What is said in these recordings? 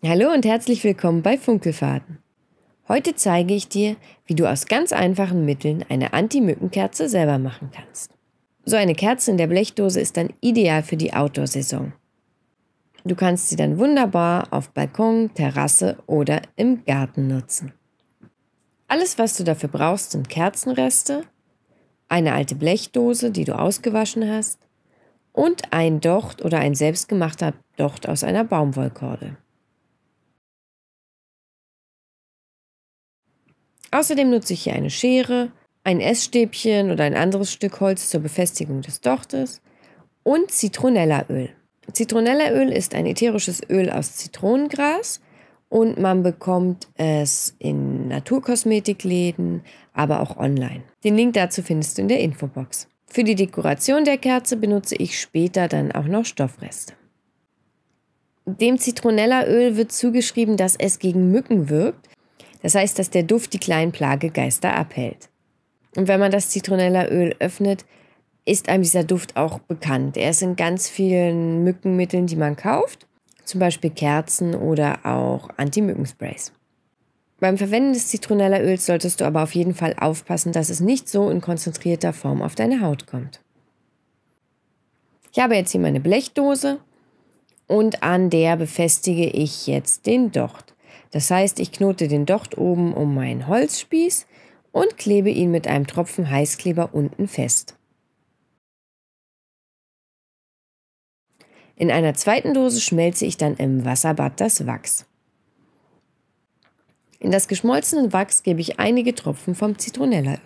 Hallo und herzlich willkommen bei Funkelfaden. Heute zeige ich dir, wie du aus ganz einfachen Mitteln eine Anti-Mückenkerze selber machen kannst. So eine Kerze in der Blechdose ist dann ideal für die Outdoor-Saison. Du kannst sie dann wunderbar auf Balkon, Terrasse oder im Garten nutzen. Alles, was du dafür brauchst, sind Kerzenreste, eine alte Blechdose, die du ausgewaschen hast, und ein Docht oder ein selbstgemachter Docht aus einer Baumwollkordel. Außerdem nutze ich hier eine Schere, ein Essstäbchen oder ein anderes Stück Holz zur Befestigung des Dochtes und Zitronellaöl. Zitronellaöl ist ein ätherisches Öl aus Zitronengras und man bekommt es in Naturkosmetikläden, aber auch online. Den Link dazu findest du in der Infobox. Für die Dekoration der Kerze benutze ich später dann auch noch Stoffreste. Dem Zitronellaöl wird zugeschrieben, dass es gegen Mücken wirkt. Das heißt, dass der Duft die kleinen Plagegeister abhält. Und wenn man das Zitronellaöl öffnet, ist einem dieser Duft auch bekannt. Er ist in ganz vielen Mückenmitteln, die man kauft, zum Beispiel Kerzen oder auch Anti-Mücken-Sprays. Beim Verwenden des Zitronellaöls solltest du aber auf jeden Fall aufpassen, dass es nicht so in konzentrierter Form auf deine Haut kommt. Ich habe jetzt hier meine Blechdose und an der befestige ich jetzt den Docht. Das heißt, ich knote den Docht oben um meinen Holzspieß und klebe ihn mit einem Tropfen Heißkleber unten fest. In einer zweiten Dose schmelze ich dann im Wasserbad das Wachs. In das geschmolzene Wachs gebe ich einige Tropfen vom Zitronellaöl.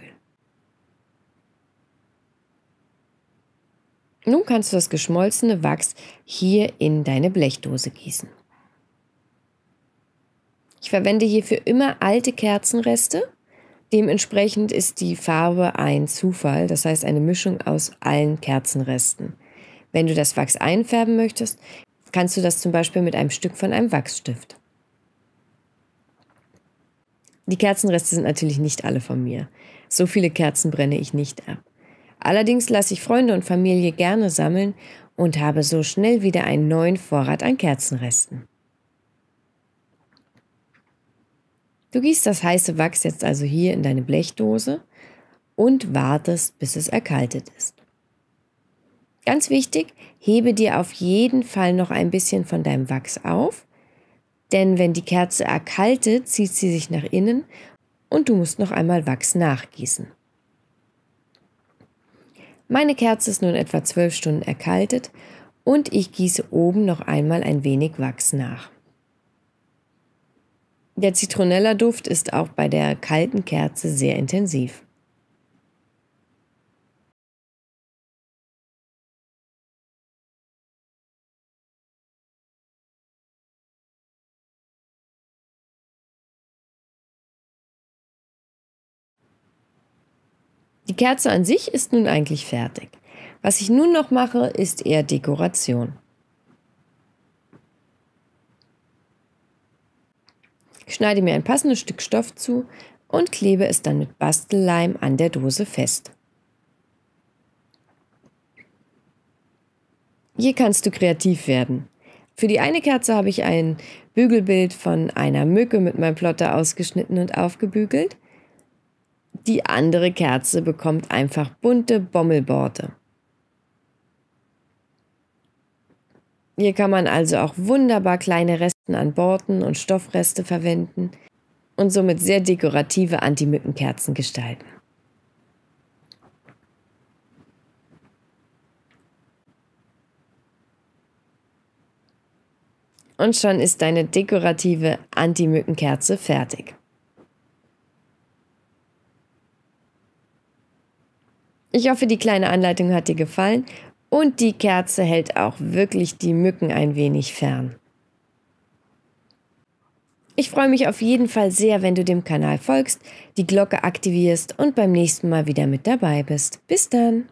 Nun kannst du das geschmolzene Wachs hier in deine Blechdose gießen. Ich verwende hierfür immer alte Kerzenreste. Dementsprechend ist die Farbe ein Zufall, das heißt eine Mischung aus allen Kerzenresten. Wenn du das Wachs einfärben möchtest, kannst du das zum Beispiel mit einem Stück von einem Wachsstift. Die Kerzenreste sind natürlich nicht alle von mir. So viele Kerzen brenne ich nicht ab. Allerdings lasse ich Freunde und Familie gerne sammeln und habe so schnell wieder einen neuen Vorrat an Kerzenresten. Du gießt das heiße Wachs jetzt also hier in deine Blechdose und wartest, bis es erkaltet ist. Ganz wichtig, hebe dir auf jeden Fall noch ein bisschen von deinem Wachs auf, denn wenn die Kerze erkaltet, zieht sie sich nach innen und du musst noch einmal Wachs nachgießen. Meine Kerze ist nun etwa 12 Stunden erkaltet und ich gieße oben noch einmal ein wenig Wachs nach. Der Zitronella-Duft ist auch bei der kalten Kerze sehr intensiv. Die Kerze an sich ist nun eigentlich fertig. Was ich nun noch mache, ist eher Dekoration. Ich schneide mir ein passendes Stück Stoff zu und klebe es dann mit Bastelleim an der Dose fest. Hier kannst du kreativ werden. Für die eine Kerze habe ich ein Bügelbild von einer Mücke mit meinem Plotter ausgeschnitten und aufgebügelt. Die andere Kerze bekommt einfach bunte Bommelborte. Hier kann man also auch wunderbar kleine Resten an Borten und Stoffreste verwenden und somit sehr dekorative Anti-Mückenkerzen gestalten. Und schon ist deine dekorative Anti-Mückenkerze fertig. Ich hoffe, die kleine Anleitung hat dir gefallen und die Kerze hält auch wirklich die Mücken ein wenig fern. Ich freue mich auf jeden Fall sehr, wenn du dem Kanal folgst, die Glocke aktivierst und beim nächsten Mal wieder mit dabei bist. Bis dann!